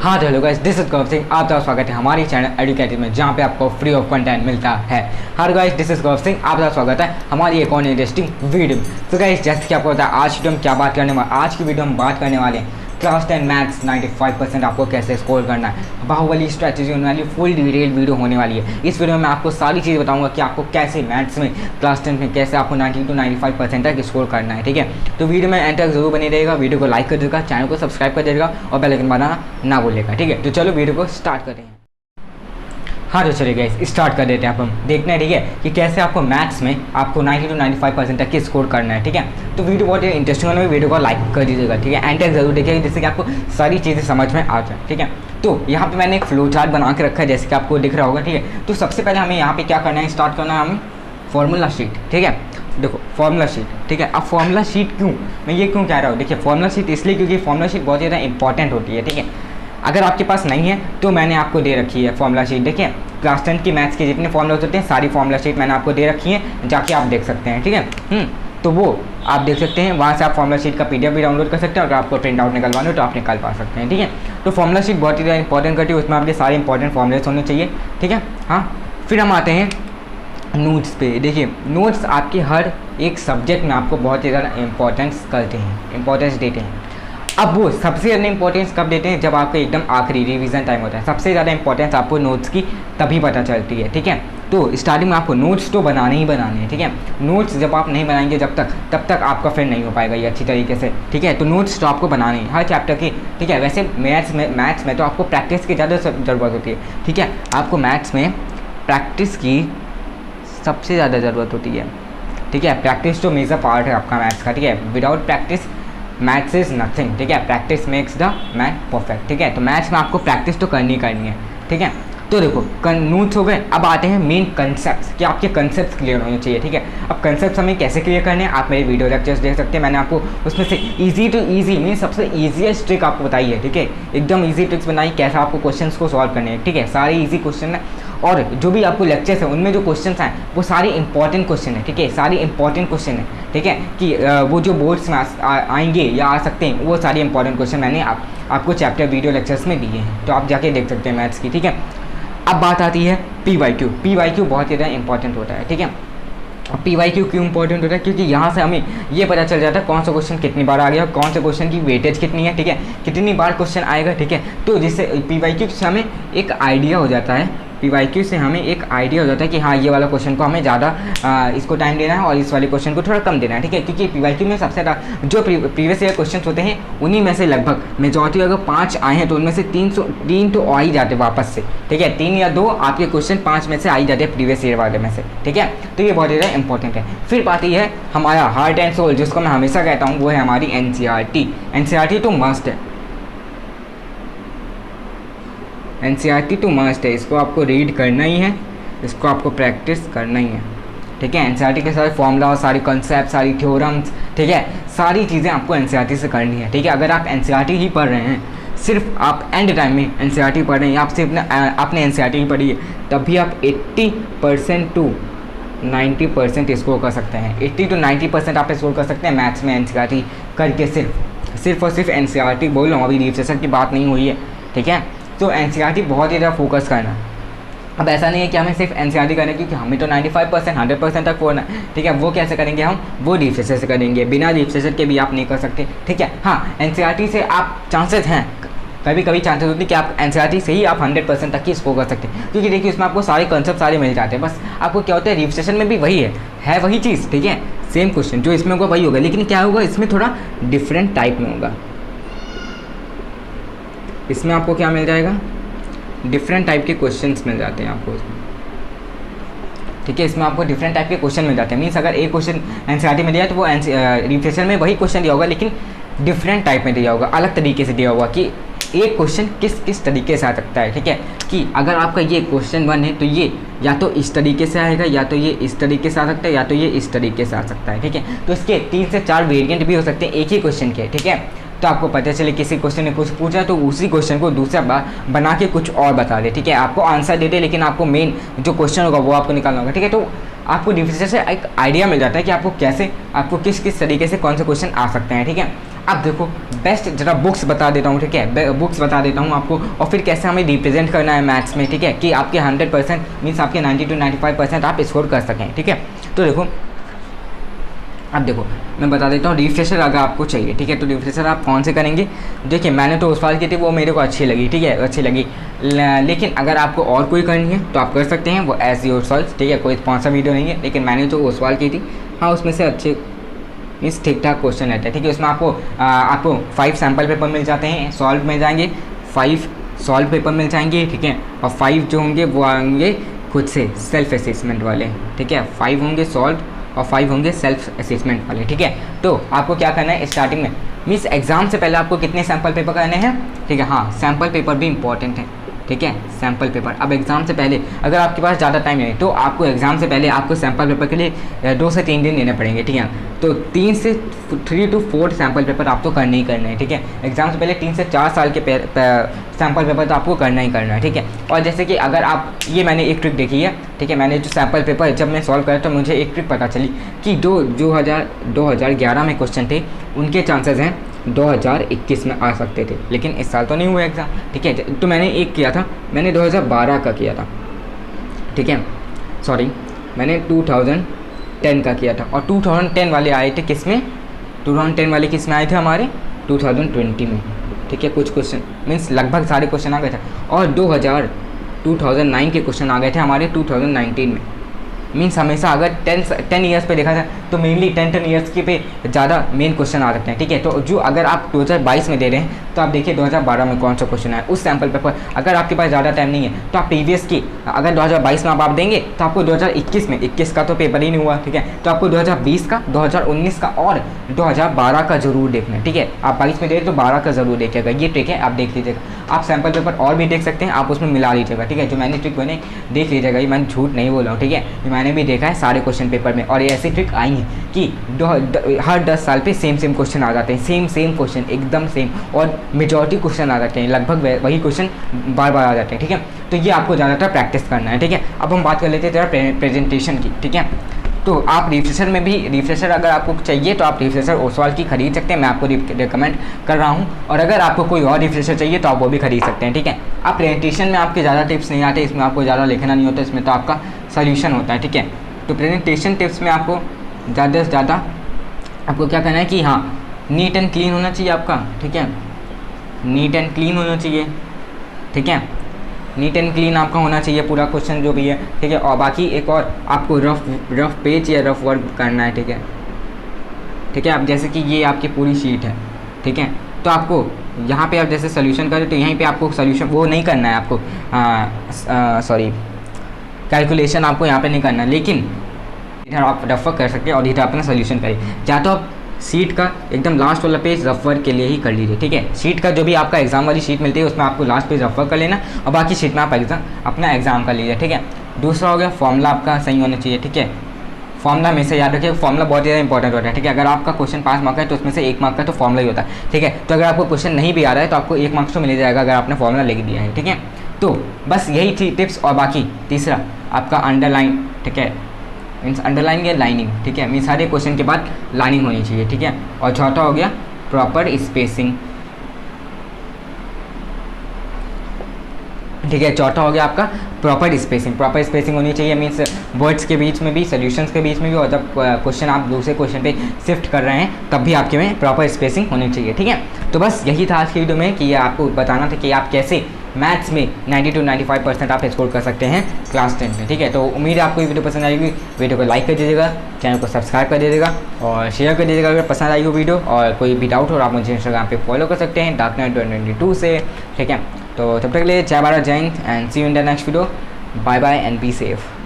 हाँ तो hello guys, this is Gaurav Singh. आपका स्वागत है हमारी चैनल एडुकेटिव में, जहाँ पे आपको फ्री ऑफ कंटेंट मिलता है। हाँ guys, this is Gaurav Singh, आपका स्वागत है हमारी एक और इंटरेस्टिंग वीडियो में। तो गाइस, जैसे कि आपको पता है आज वीडियो में क्या बात करने वाले, आज की वीडियो हम बात करने वाले हैं क्लास 10 मैथ्स 95% आपको कैसे स्कोर करना है। बाहुबली स्ट्रैटेजी होने वाली, फुल डिटेल वीडियो होने वाली है। इस वीडियो में मैं आपको सारी चीज़ बताऊंगा कि आपको कैसे मैथ्स में क्लास 10 में कैसे आपको 90 to 95% तक स्कोर करना है। ठीक है, तो वीडियो में एंड तक जरूर बने रहेगा। वीडियो को लाइक कर देगा, चैनल को सब्सक्राइब कर देगा और बेल आइकन बनाना ना भूलेगा। ठीक है, तो चलो वीडियो को स्टार्ट करते हैं। हाँ तो चलिए गाइस, स्टार्ट कर देते हैं। आप हम देखना है ठीक है कि कैसे आपको मैथ्स में आपको 90 to 95% तक की स्कोर करना है। ठीक है, तो वीडियो बहुत इंटरेस्टिंग होने में वीडियो को लाइक कर दीजिएगा। ठीक है, एंड तक जरूर देखिएगा जिससे कि आपको सारी चीज़ें समझ में आ जाए। ठीक है, तो यहाँ पे मैंने एक फ्लो चार्ट बना के रखा है जैसे कि आपको दिख रहा होगा। ठीक है, तो सबसे पहले हमें यहाँ पे क्या करना है, स्टार्ट करना है हमें फॉर्मूला शीट। ठीक है, देखो फॉर्मूला शीट। ठीक है, अब फॉर्मूला शीट क्यों, मैं ये क्यों कह रहा हूँ, देखिए फॉर्मूला शीट इसलिए क्योंकि फॉर्मूला शीट बहुत ज़्यादा इंपॉर्टेंट होती है। ठीक है, अगर आपके पास नहीं है तो मैंने आपको दे रखी है फॉर्मूला शीट। देखिए क्लास 10 की मैथ्स के जितने फॉर्मूलाज होते हैं सारी फॉर्मूला शीट मैंने आपको दे रखी है, जाके आप देख सकते हैं। ठीक है, तो वो आप देख सकते हैं, वहाँ से आप फॉर्मूला शीट का PDF भी डाउनलोड कर सकते हैं। अगर आपको प्रिंट आउट निकलवाना हो तो आप निकाल पा सकते हैं। ठीक है, तो फॉर्मूला शीट बहुत ही ज़्यादा इंपॉर्टेंट करती है, उसमें आपके सारे इंपॉर्टेंट फॉर्मूलेस होने चाहिए। ठीक है, हाँ फिर हम आते हैं नोट्स पे। देखिए नोट्स आपके हर एक सब्जेक्ट में आपको बहुत ही ज़्यादा इंपॉर्टेंस करते हैं, इंपॉर्टेंस देते हैं। अब वो सबसे ज़्यादा इंपॉर्टेंस कब देते हैं, जब आपका एकदम आखिरी रिवीजन टाइम होता है। सबसे ज़्यादा इंपॉर्टेंस आपको नोट्स की तभी पता चलती है। ठीक है, तो स्टार्टिंग में आपको नोट्स तो बनाने ही बनाने हैं। ठीक है, नोट्स जब आप नहीं बनाएंगे तब तक आपका फिर नहीं हो पाएगा ये अच्छी तरीके से। ठीक है, तो नोट्स तो आपको बनाने हैं हर चैप्टर की। ठीक है, वैसे मैथ्स में तो आपको प्रैक्टिस की ज़्यादा ज़रूरत होती है। ठीक है, आपको मैथ्स में प्रैक्टिस की सबसे ज़्यादा ज़रूरत होती है। ठीक है, प्रैक्टिस तो मेजर पार्ट है आपका मैथ्स का। ठीक है, without practice maths is nothing. ठीक है, practice makes the man perfect. ठीक है, तो मैथ्स में आपको प्रैक्टिस तो करनी है। ठीक है, तो देखो नोट्स हो गए, अब आते हैं मेन कंसेप्ट्स कि आपके कंसेप्ट क्लियर होने चाहिए। ठीक है, अब कंसेप्ट हमें कैसे क्लियर करने हैं, आप मेरे वीडियो लेक्चर्स देख सकते हैं। मैंने आपको उसमें से ईजी टू ईजी मीन सबसे ईजीएस्ट ट्रिक आपको बताई है। ठीक है, एकदम ईजी ट्रिक्स बनाई कैसे आपको क्वेश्चंस को सॉल्व करने हैं। ठीक है, सारे ईजी क्वेश्चन है और जो भी आपको लेक्चर्स हैं उनमें जो क्वेश्चंस हैं वो सारे इंपॉर्टेंट क्वेश्चन है। ठीक है, सारे इंपॉर्टेंट क्वेश्चन है। ठीक है, कि वो जो बोर्ड्स में आएंगे या आ सकते हैं वो सारे इंपॉर्टेंट क्वेश्चन मैंने आपको चैप्टर वीडियो लेक्चर्स में दिए हैं, तो आप जाके देख सकते हैं मैथ्स की। ठीक है, अब बात आती है PYQ। PYQ बहुत ज़्यादा इंपॉर्टेंट होता है। ठीक है, PYQ क्यों इंपॉर्टेंट होता है, क्योंकि यहाँ से हमें ये पता चल जाता है कौन सा क्वेश्चन कितनी बार आ गया, कौन से क्वेश्चन की वेटेज कितनी है। ठीक है, कितनी बार क्वेश्चन आएगा। ठीक है, तो जिससे PYQ से हमें एक आइडिया हो जाता है, PYQ से हमें एक आइडिया हो जाता है कि हाँ ये वाला क्वेश्चन को हमें ज़्यादा इसको टाइम देना है और इस वाले क्वेश्चन को थोड़ा कम देना है। ठीक है, क्योंकि PYQ में सबसे ज़्यादा जो प्रीवियस ईयर क्वेश्चन होते हैं उन्हीं में से लगभग मेजॉरिटी अगर 5 आए हैं तो उनमें से 3 तो आ ही जाते हैं वापस से। ठीक है, 3 या 2 आपके क्वेश्चन 5 में से आ ही जाते हैं प्रीवियस ईयर वाले में से। ठीक है, तो ये बहुत ज़्यादा इंपॉर्टेंट है। फिर बात ये है हमारा हार्ट एंड सोल, जिसको मैं हमेशा कहता हूँ, वो है हमारी NCERT। NCERT तो मस्ट है, NCERT तो मस्ट है, इसको आपको रीड करना ही है, इसको आपको प्रैक्टिस करना ही है। ठीक है, NCERT के सारे फॉर्मूला, सारी कॉन्सेप्ट, सारी थ्योरम्स, ठीक है, सारी चीज़ें आपको NCERT से करनी है। ठीक है, अगर आप NCERT ही पढ़ रहे हैं, सिर्फ आप एंड टाइम में NCERT पढ़ रहे हैं या आप सिर्फ आपने NCERT ही पढ़ी है, तब भी आप 80% to 90% स्कोर कर सकते हैं। 80 to 90% आप स्कोर कर सकते हैं मैथ्स में NCERT करके। सिर्फ और सिर्फ NCERT बोल रहा हूँ, अभी रिविजन की बात नहीं हुई है। ठीक है, तो NCERT बहुत ही ज़्यादा फोकस करना। अब ऐसा नहीं है कि हमें सिर्फ NCERT करें क्योंकि हमें तो 95% 100% तक पढ़ना है। ठीक है, वो कैसे करेंगे हम, वो रिविजन से करेंगे, बिना रिविजन के भी आप नहीं कर सकते। ठीक है, हाँ NCERT से आप चांसेस हैं, कभी कभी चांसेस होते हैं कि आप NCERT से ही आप 100% तक ही स्कोर कर सकते हैं, क्योंकि देखिए उसमें आपको सारे कंसेप्ट सारे मिल जाते हैं। बस आपको क्या होता है, रिविजन में भी वही है वही चीज़। ठीक है, सेम क्वेश्चन जो इसमें होगा वही होगा, लेकिन क्या होगा इसमें थोड़ा डिफरेंट टाइप में होगा। इसमें आपको क्या मिल जाएगा, डिफरेंट टाइप के क्वेश्चंस मिल जाते हैं आपको इसमें। ठीक है, इसमें आपको डिफरेंट टाइप के क्वेश्चन मिल जाते हैं। मीन्स अगर एक क्वेश्चन NCERT में दिया तो वो रिविजन में वही क्वेश्चन दिया होगा, लेकिन डिफरेंट टाइप में दिया होगा, अलग तरीके से दिया होगा कि एक क्वेश्चन किस तरीके से आ सकता है। ठीक है, कि अगर आपका ये क्वेश्चन 1 है तो ये या तो इस तरीके से आएगा, या तो ये इस तरीके से आ सकता है, या तो ये इस तरीके से आ सकता है। ठीक है, तो इसके 3 से 4 वेरिएंट भी हो सकते हैं एक ही क्वेश्चन के। ठीक है, तो आपको पता चले किसी क्वेश्चन ने कुछ पूछा तो उसी क्वेश्चन को दूसरा बार बना के कुछ और बता दे। ठीक है, आपको आंसर दे दे, लेकिन आपको मेन जो क्वेश्चन होगा वो आपको निकालना होगा। ठीक है, तो आपको डिफिनेशन से एक आइडिया मिल जाता है कि आपको किस तरीके से कौन से क्वेश्चन आ सकते हैं। ठीक है, अब देखो बेस्ट जरा बुक्स बता देता हूँ, ठीक है, बुक्स बता देता हूँ आपको, और फिर कैसे हमें रिप्रेजेंट करना है मैथ्स में, ठीक है, कि आपके 100% मीन्स आपके 90 to 95% आप स्कोर कर सकें, ठीक है। तो देखो अब देखो मैं बता देता हूँ रिफ्रेशर अगर आपको चाहिए, ठीक है, तो रिफ्रेशर आप कौन से करेंगे। देखिए मैंने तो उस वाल की थी, वो मेरे को अच्छी लगी, ठीक है, अच्छी लगी, लेकिन अगर आपको और कोई करनी है तो आप कर सकते हैं, वो एज योर सॉल्व, ठीक है, कोई स्पॉन्सर वीडियो नहीं है, लेकिन मैंने तो उस वाल की थी। हाँ उसमें से अच्छे मीन्स ठीक ठाक क्वेश्चन रहते हैं, ठीक है, उसमें आपको 5 सैम्पल पेपर मिल जाते हैं, सॉल्व मिल जाएंगे, 5 सॉल्व पेपर मिल जाएंगे, ठीक है, और 5 जो होंगे वो आएंगे खुद से सेल्फ असेसमेंट वाले, ठीक है, 5 होंगे सॉल्व और 5 होंगे सेल्फ असेसमेंट वाले, ठीक है। तो आपको क्या करना है स्टार्टिंग में, मीन्स एग्जाम से पहले आपको कितने सैम्पल पेपर करने हैं, ठीक है, हाँ सैम्पल पेपर भी इंपॉर्टेंट है, ठीक है, सैम्पल पेपर। अब एग्ज़ाम से पहले अगर आपके पास ज़्यादा टाइम नहीं तो आपको एग्ज़ाम से पहले आपको सैम्पल पेपर के लिए 2 से 3 दिन देने पड़ेंगे, ठीक है, तो 3 से 3 to 4 सैम्पल पेपर आप तो करने ही करना है, ठीक है, एग्ज़ाम से पहले 3 से 4 साल के सैम्पल पेपर तो आपको करना ही करना है, ठीक है। और जैसे कि अगर आप ये मैंने एक ट्रिक देखी है, ठीक है, मैंने जो सैम्पल पेपर जब मैं सॉल्व करा तो मुझे एक ट्रिक पता चली कि 2011 में क्वेश्चन थे उनके चांसेस हैं 2021 में आ सकते थे, लेकिन इस साल तो नहीं हुआ एग्ज़ाम, ठीक है। तो मैंने एक किया था, मैंने 2012 का किया था, ठीक है, सॉरी मैंने 2010 का किया था, और 2010 वाले आए थे किस में, 2010 वाले किस में आए थे हमारे 2020 में, ठीक है, कुछ क्वेश्चन मीन्स लगभग सारे क्वेश्चन आ गए थे, और 2009 के क्वेश्चन आ गए थे हमारे 2019 में। मीन्स हमेशा अगर 10 ईयर्स पे देखा जाए तो मेनली 10 ईयर्स के पे ज़्यादा मेन क्वेश्चन आ सकते हैं, ठीक है। तो जो अगर आप 2022 में दे रहे हैं तो आप देखिए 2012 में कौन सा क्वेश्चन है उस सैम्पल पेपर, अगर आपके पास ज़्यादा टाइम नहीं है तो आप प्रीवियस की अगर 2022 में आप देंगे तो आपको 2021 में 21 का तो पेपर ही नहीं हुआ, ठीक है, तो आपको 2020 का 2019 का और 2012 का ज़रूर देखना है, ठीक है। आप 22 में दे रहे तो 12 का ज़रूर देखिएगा, ये ट्रिक है, आप देख लीजिएगा। आप सैम्पल पेपर और भी देख सकते हैं, आप उसमें मिला लीजिएगा, ठीक है, जो मैंने ट्रिक बने देख लीजिएगा, ये मैंने झूठ नहीं बोला हूँ, ठीक है, मैंने भी देखा है सारे क्वेश्चन पेपर में, और ये ऐसी ट्रिक आई है कि हर 10 साल पे सेम क्वेश्चन आ जाते हैं, सेम क्वेश्चन एकदम सेम, और मेजॉरिटी क्वेश्चन आ जाते हैं, लगभग वही क्वेश्चन बार बार आ जाते हैं, ठीक है। तो ये आपको ज़्यादातर प्रैक्टिस करना है, ठीक है। अब हम बात कर लेते हैं जरा प्रेजेंटेशन की, ठीक है। तो आप रिफ्रेशर में भी, रिफ्रेशर अगर आपको चाहिए तो आप रिफ्रेशर ओसवाल की खरीद सकते हैं, मैं आपको रिकमेंड कर रहा हूँ, और अगर आपको कोई और रिफ्रेशर चाहिए तो आप वो भी खरीद सकते हैं, ठीक है। आप प्रेजेंटेशन में आपके ज़्यादा टिप्स नहीं आते, इसमें आपको ज़्यादा लिखना नहीं होता, इसमें तो आपका सोल्यूशन होता है, ठीक है। तो प्रेजेंटेशन टिप्स में आपको ज़्यादा से ज़्यादा आपको क्या करना है कि हाँ नीट एंड क्लीन होना चाहिए आपका, ठीक है, नीट एंड क्लीन होना चाहिए, ठीक है, नीट एंड क्लीन आपका होना चाहिए पूरा क्वेश्चन जो भी है, ठीक है। और बाकी एक और आपको रफ पेज या रफ वर्क करना है, ठीक है, ठीक है। आप जैसे कि ये आपकी पूरी शीट है, ठीक है, तो आपको यहाँ पे आप जैसे सोल्यूशन करें तो यहीं पे आपको सोल्यूशन वो नहीं करना है, आपको सॉरी कैलकुलेशन आपको यहाँ पे नहीं करना, लेकिन इधर आप रफ वर्क कर सकते हैं और इधर अपना सोल्यूशन करें, या तो आप शीट का एकदम लास्ट वाला पेज रफ वर्क के लिए ही कर लीजिए, ठीक है। शीट का जो भी आपका एग्जाम वाली शीट मिलती है उसमें आपको लास्ट पेज रफ वर्क कर लेना, और बाकी शीट में आप अपना एग्जाम कर लीजिए, ठीक है। दूसरा हो गया फॉर्मूला आपका सही होना चाहिए, ठीक है, फॉर्मूला हमेशा याद रखिए, फॉर्मूला बहुत ज़्यादा इंपॉर्टेंट होता है, ठीक है। अगर आपका क्वेश्चन 5 मार्क है तो उसमें से 1 मार्क का तो फॉर्मूला ही होता है, ठीक है। तो अगर आपको क्वेश्चन नहीं भी आ रहा है तो आपको 1 मार्क्स तो मिल जाएगा अगर आपने फॉर्मूला लिख दिया है, ठीक है। तो बस यही थी टिप्स, और बाकी तीसरा आपका अंडरलाइन, ठीक है, मीन्स अंडरलाइन या लाइनिंग, ठीक है, मीन्स सारे क्वेश्चन के बाद लाइनिंग होनी चाहिए, ठीक है। और चौथा हो गया प्रॉपर स्पेसिंग, ठीक है, चौथा हो गया आपका प्रॉपर स्पेसिंग होनी चाहिए, मीन्स वर्ड्स के बीच में भी, सॉल्यूशंस के बीच में भी, और जब क्वेश्चन आप दूसरे क्वेश्चन पे शिफ्ट कर रहे हैं तब भी आपके में प्रॉपर स्पेसिंग होनी चाहिए, ठीक है। तो बस यही था आज की वीडियो में कि आपको बताना था कि आप कैसे मैथ्स में 90 to 95% आप स्कोर कर सकते हैं क्लास 10 में, ठीक है। तो उम्मीद है आपको ये वीडियो पसंद आएगी, वीडियो को लाइक कर दीजिएगा, चैनल को सब्सक्राइब कर दीजिएगा और शेयर कर दीजिएगा अगर पसंद आई हो वीडियो। और कोई भी डाउट हो आप मुझे इंस्टाग्राम पे फॉलो कर सकते हैं darknight2022 से, ठीक है। तो तब तक के लिए Jai Bharat, Jai Hind, and see you in the next video, bye bye and be safe.